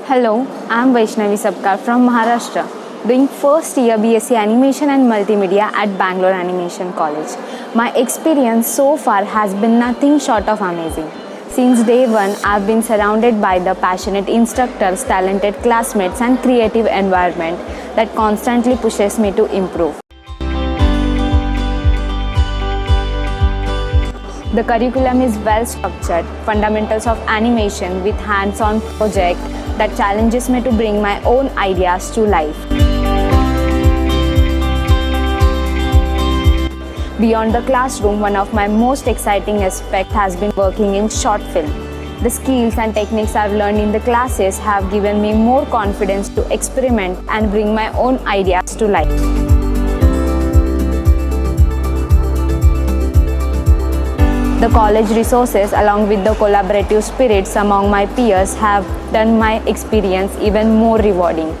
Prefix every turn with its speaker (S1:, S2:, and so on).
S1: Hello, I am Vaishnavi Sapkal from Maharashtra, doing first year BSc Animation and Multimedia at Bangalore Animation College. My experience so far has been nothing short of amazing. Since day one, I have been surrounded by the passionate instructors, talented classmates, and creative environment that constantly pushes me to improve. The curriculum is well structured, fundamentals of animation with hands-on project that challenges me to bring my own ideas to life. Beyond the classroom, one of my most exciting aspects has been working in short film. The skills and techniques I've learned in the classes have given me more confidence to experiment and bring my own ideas to life. The college resources along with the collaborative spirits among my peers have done my experience even more rewarding.